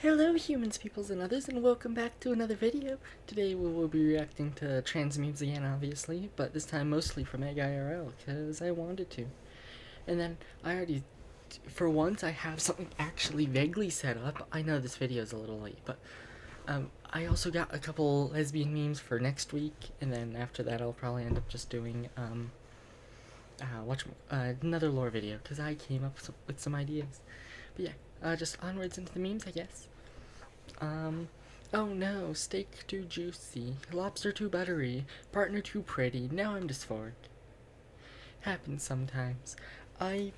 Hello humans, peoples, and others, and welcome back to another video. Today we will be reacting to trans memes again, obviously, but this time mostly from Egg IRL, because I wanted to. And then for once, I have something actually vaguely set up. I know this video is a little late, but I also got a couple lesbian memes for next week, and then after that I'll probably end up just doing, another lore video, because I came up with some ideas. But yeah, just onwards into the memes, I guess. Oh no, steak too juicy, lobster too buttery, partner too pretty, now I'm dysphoric. Happens sometimes. I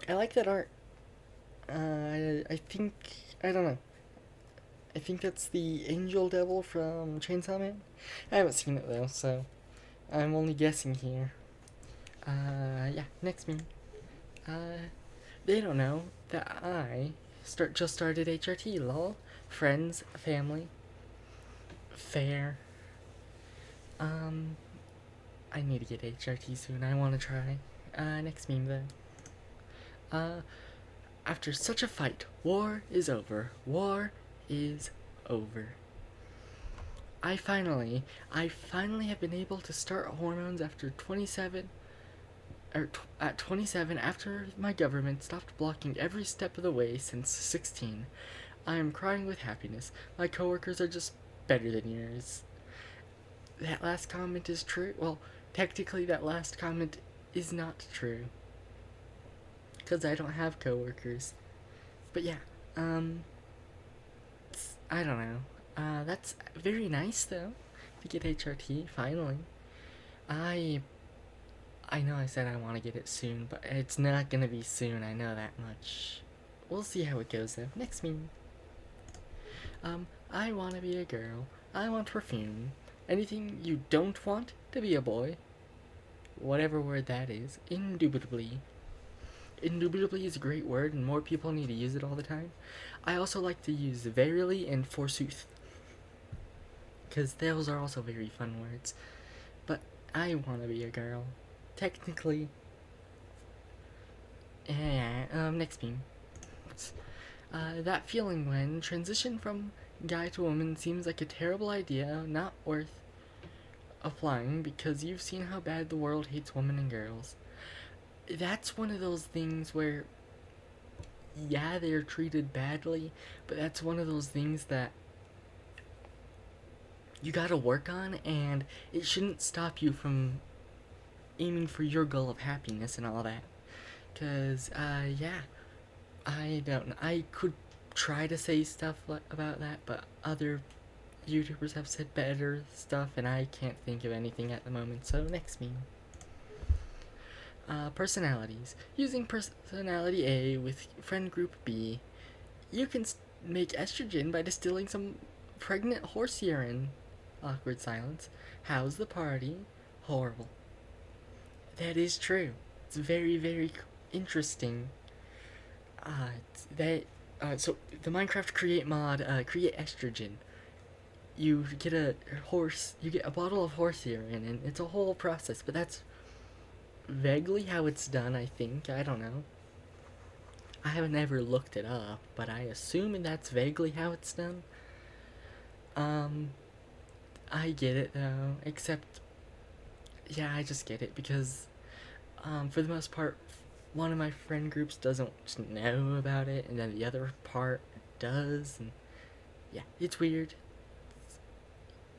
I like that art. I think, I don't know. I think that's the Angel Devil from Chainsaw Man. I haven't seen it though, so I'm only guessing here. Yeah, next meme. They don't know that I just started HRT, lol. Friends, family, fair. I need to get HRT soon. I want to try. Next meme though. After such a fight, war is over. War is over. I finally have been able to start hormones after 27 at 27 after my government stopped blocking every step of the way since 16. I am crying with happiness. My coworkers are just better than yours. That last comment is true. Well, technically that last comment is not true, because I don't have coworkers. But yeah, I don't know. That's very nice though, to get HRT finally. I I know I said I want to get it soon, but it's not gonna be soon. I know that much. We'll see how it goes though. Next meme. I want to be a girl. I want perfume. Anything you don't want to be a boy. Whatever word that is. Indubitably. Indubitably is a great word, and more people need to use it all the time. I also like to use verily and forsooth, because those are also very fun words. But I want to be a girl. Technically. Yeah, next meme. That feeling when transition from guy to woman seems like a terrible idea, not worth applying because you've seen how bad the world hates women and girls. That's one of those things where, yeah, they're treated badly, but that's one of those things that you gotta work on, and it shouldn't stop you from aiming for your goal of happiness and all that. Cause, yeah, I don't know. I could try to say stuff about that, but other YouTubers have said better stuff, and I can't think of anything at the moment. So next meme. Personalities. Using personality A with friend group B, you can make estrogen by distilling some pregnant horse urine. Awkward silence. How's the party? Horrible. That is true. It's very, very interesting. So the Minecraft create mod, create estrogen. You get a bottle of horse urine, and it's a whole process, but that's vaguely how it's done, I think. I don't know. I haven't ever looked it up, but I assume that's vaguely how it's done. I get it though, except, yeah, I just get it because, for the most part, one of my friend groups doesn't know about it, and then the other part does, and yeah, it's weird.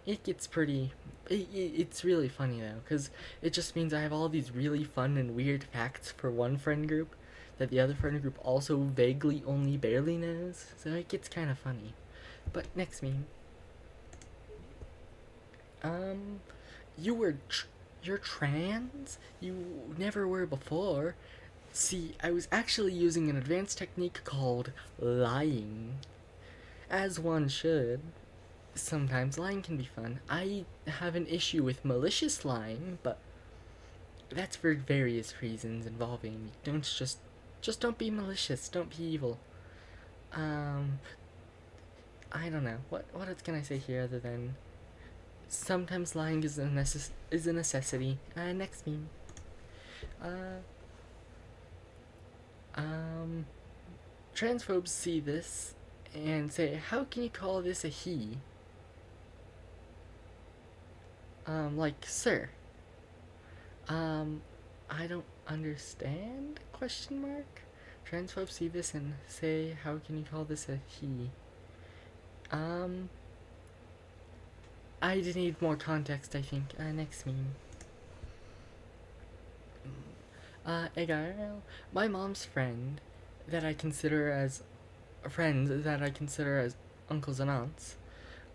It gets pretty. It's really funny though, because it just means I have all these really fun and weird facts for one friend group that the other friend group also vaguely only barely knows, so it gets kind of funny. But next meme. Um, you're trans? You never were before. See, I was actually using an advanced technique called lying. As one should. Sometimes lying can be fun. I have an issue with malicious lying, but that's for various reasons involving just don't be malicious, don't be evil. I don't know. What else can I say here other than sometimes lying is a necessity. Next meme. Uh, Transphobes see this and say, how can you call this a he? Like, sir. Um, I don't understand? Question mark. Transphobes see this and say, how can you call this a he? Um, I need more context, I think. Next meme. Egael, my mom's that I consider as friends that I consider as uncles and aunts,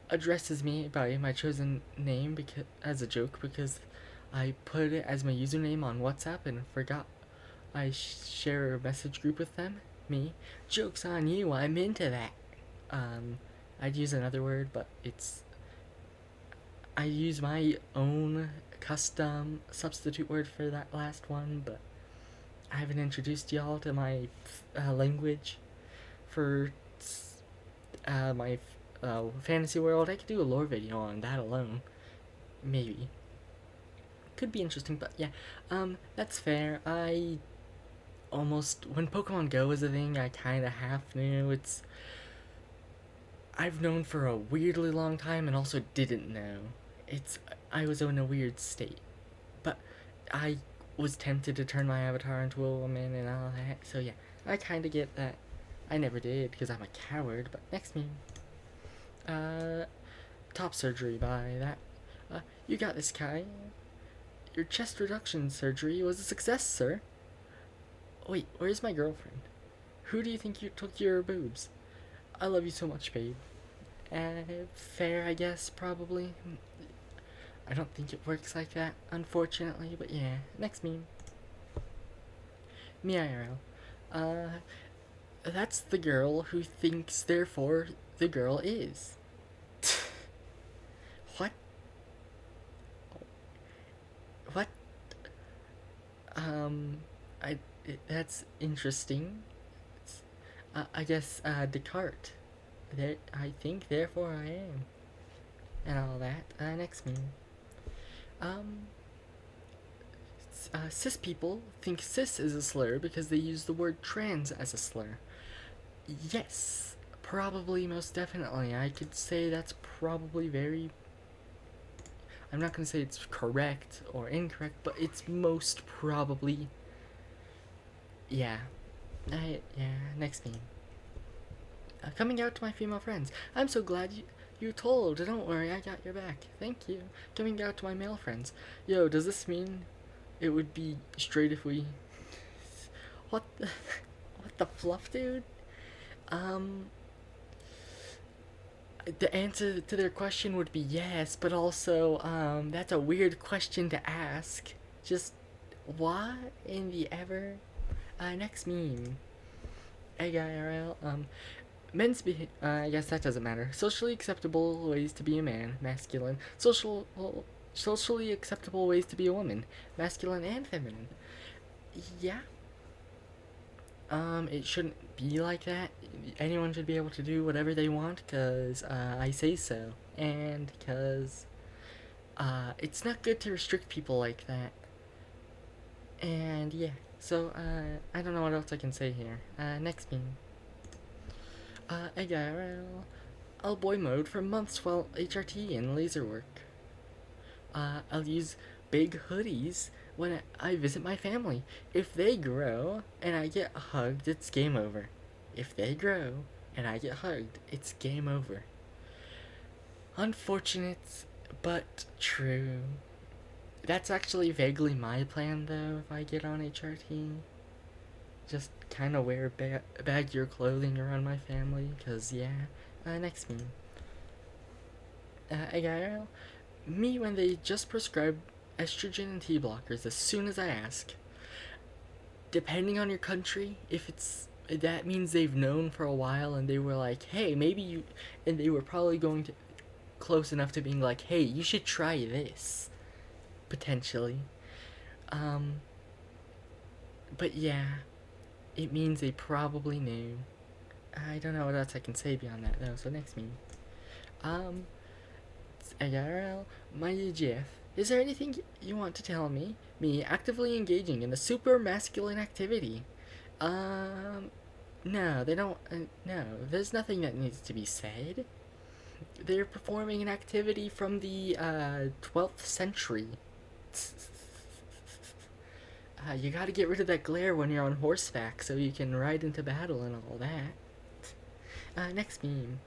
addresses me by my chosen name because as a joke because I put it as my username on WhatsApp and forgot I share a message group with them. Me, joke's on you. I'm into that. Um, I'd use another word, but I use my own custom substitute word for that last one, but I haven't introduced y'all to my language for my fantasy world. I could do a lore video on that alone. Maybe. Could be interesting, but yeah. That's fair. I almost, when Pokemon Go was a thing, I kind of half knew. I've known for a weirdly long time and also didn't know. I was in a weird state. But I was tempted to turn my avatar into a woman and all that, so yeah, I kind of get that. I never did because I'm a coward, but next meme. Top surgery by that. You got this, Kai. Your chest reduction surgery was a success, sir. Wait, where's my girlfriend? Who do you think you took your boobs? I love you so much, babe. Fair, I guess, probably. I don't think it works like that, unfortunately, but yeah. Next meme. Me IRL. That's the girl who thinks, therefore, the girl is. What? What? That's interesting. I guess, Descartes. I think, therefore I am. And all that. Next meme. Cis people think cis is a slur because they use the word trans as a slur. Yes, probably, most definitely. I could say that's probably very. I'm not gonna say it's correct or incorrect, but it's most probably. Yeah. Next meme. Coming out to my female friends. I'm so glad you told. Don't worry, I got your back. Thank you. Coming out to my male friends. Yo, does this mean it would be straight if we. What the. What the fluff, dude? The answer to their question would be yes, but also, that's a weird question to ask. Just, what in the ever? Next meme. Egg IRL, I guess that doesn't matter. Socially acceptable ways to be a man, masculine. Socially acceptable ways to be a woman, masculine and feminine. Yeah. It shouldn't be like that. Anyone should be able to do whatever they want, because, I say so. And because, it's not good to restrict people like that. And, yeah. So, I don't know what else I can say here. Next meme. I'll boy mode for months while HRT and laser work. I'll use big hoodies when I visit my family. If they grow and I get hugged, it's game over. If they grow and I get hugged, it's game over. Unfortunate, but true. That's actually vaguely my plan, though, if I get on HRT. Just kind of wear baggier clothing around my family, because, yeah. Next meme. AIRL, me when they just prescribe estrogen and T blockers as soon as I ask. Depending on your country, if it's that means they've known for a while and they were like, hey, maybe you, and they were probably going to close enough to being like, hey, you should try this, potentially. But yeah, it means they probably knew. I don't know what else I can say beyond that though. So next meme. IRL, my Jeff. Is there anything you want to tell me? Me actively engaging in a super masculine activity. No, they don't. No, there's nothing that needs to be said. They're performing an activity from the 12th century. You gotta get rid of that glare when you're on horseback so you can ride into battle and all that. Next meme.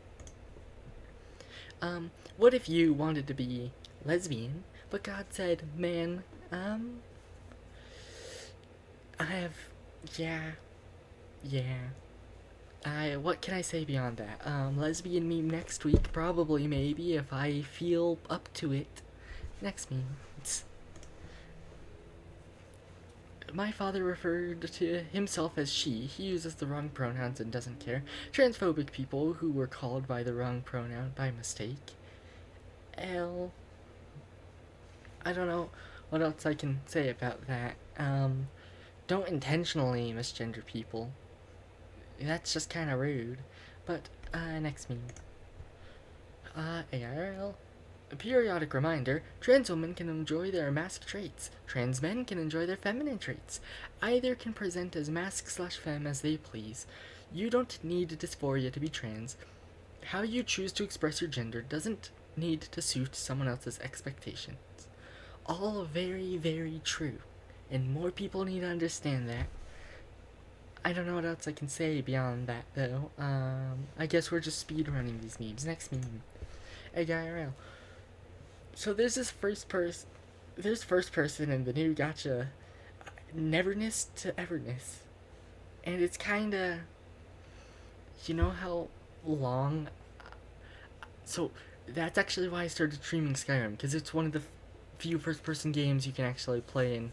What if you wanted to be lesbian, but God said, man, I have, yeah, what can I say beyond that? Lesbian meme next week, probably, maybe, if I feel up to it. Next meme. My father referred to himself as she. He uses the wrong pronouns and doesn't care. Transphobic people who were called by the wrong pronoun by mistake. L. I don't know what else I can say about that. Don't intentionally misgender people. That's just kind of rude. But, next meme. ARL. A periodic reminder, trans women can enjoy their masc traits. Trans men can enjoy their feminine traits. Either can present as masc/femme as they please. You don't need dysphoria to be trans. How you choose to express your gender doesn't need to suit someone else's expectations. All very, very true. And more people need to understand that. I don't know what else I can say beyond that, though. I guess we're just speedrunning these memes. Next meme. AIRL. So there's this first person in the new gacha, neverness to everness. And it's kinda, you know how long, so that's actually why I started streaming Skyrim, because it's one of the few first person games you can actually play in,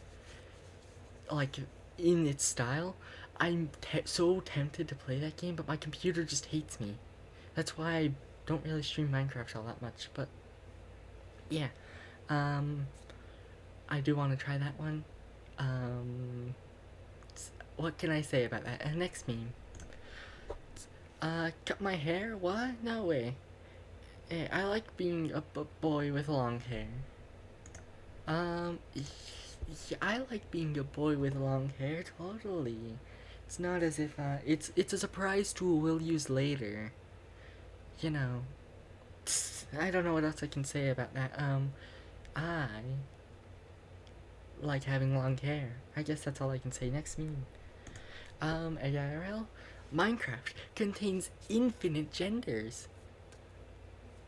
like, in its style. I'm so tempted to play that game, but my computer just hates me. That's why I don't really stream Minecraft all that much, but yeah. I do want to try that one. What can I say about that? Next meme. Cut my hair? What? No way. Hey, I like being a boy with long hair. Yeah, I like being a boy with long hair, totally. It's not as if, it's a surprise tool we'll use later. You know. I don't know what else I can say about that. I like having long hair. I guess that's all I can say. Next meme. AIRL. Minecraft contains infinite genders.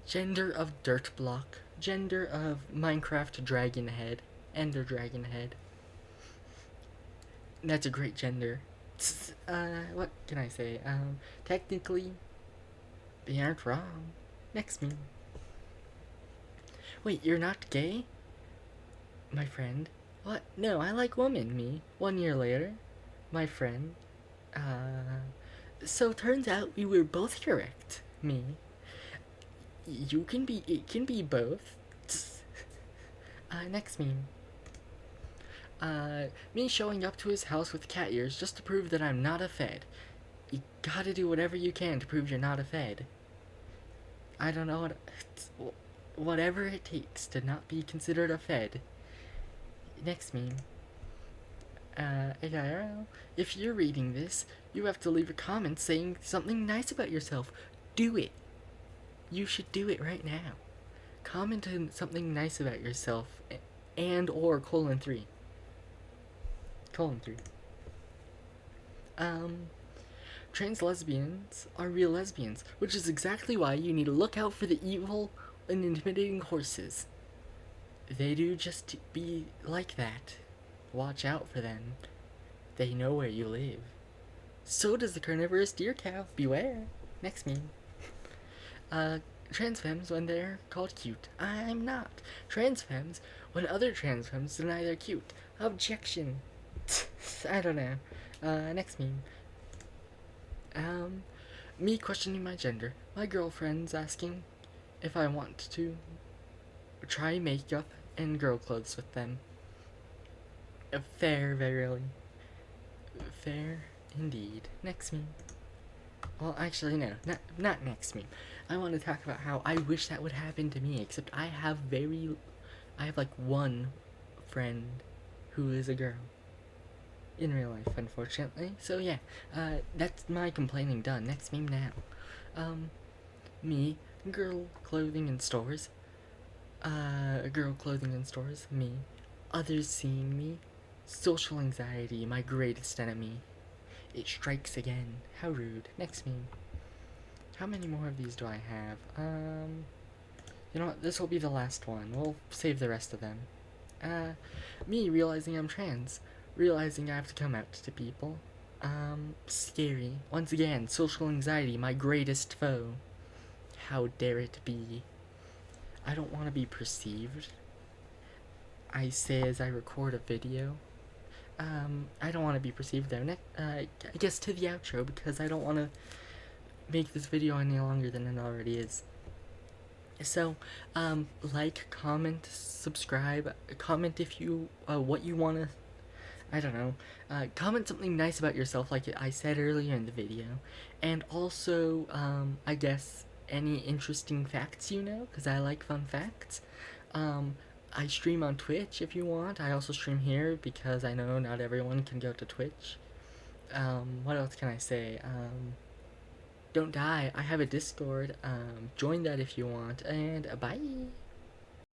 Gender of dirt block. Gender of Minecraft dragon head. Ender dragon head. That's a great gender. What can I say? Technically, they aren't wrong. Next meme. Wait, you're not gay? My friend. What? No, I like women, me. 1 year later. My friend. So turns out we were both correct. Me. It can be both. Next meme. Me showing up to his house with cat ears just to prove that I'm not a fed. You gotta do whatever you can to prove you're not a fed. I don't know whatever it takes to not be considered a fed. Next meme. AIRL. If you're reading this, you have to leave a comment saying something nice about yourself. Do it. You should do it right now. Comment something nice about yourself and or :3. :3. Trans lesbians are real lesbians, which is exactly why you need to look out for the evil and intimidating horses. They do just be like that. Watch out for them. They know where you live. So does the carnivorous deer cow. Beware. Next meme. Trans femmes when they're called cute. I'm not. Trans femmes when other trans femmes deny they're cute. Objection. I don't know. Next meme. Me questioning my gender. My girlfriend's asking if I want to try makeup and girl clothes with them. Fair, verily. Fair indeed. Next meme. Well, actually, no. Not next meme. I want to talk about how I wish that would happen to me, except I have like one friend who is a girl. in real life, unfortunately. So yeah, that's my complaining done. Next meme now. Me, girl clothing in stores. Girl clothing in stores. Me, others seeing me. Social anxiety, my greatest enemy. It strikes again. How rude. Next meme. How many more of these do I have? You know what? This will be the last one. We'll save the rest of them. Me realizing I'm trans. Realizing I have to come out to people. Scary. Once again, social anxiety, my greatest foe. How dare it be? I don't want to be perceived. I say as I record a video. I don't want to be perceived there. I guess to the outro because I don't want to make this video any longer than it already is. So, like, comment, subscribe, comment if you, what you want to, I don't know, comment something nice about yourself like I said earlier in the video, and also, I guess, any interesting facts you know, because I like fun facts. I stream on Twitch if you want. I also stream here because I know not everyone can go to Twitch. What else can I say? Don't die. I have a Discord. Join that if you want, and bye.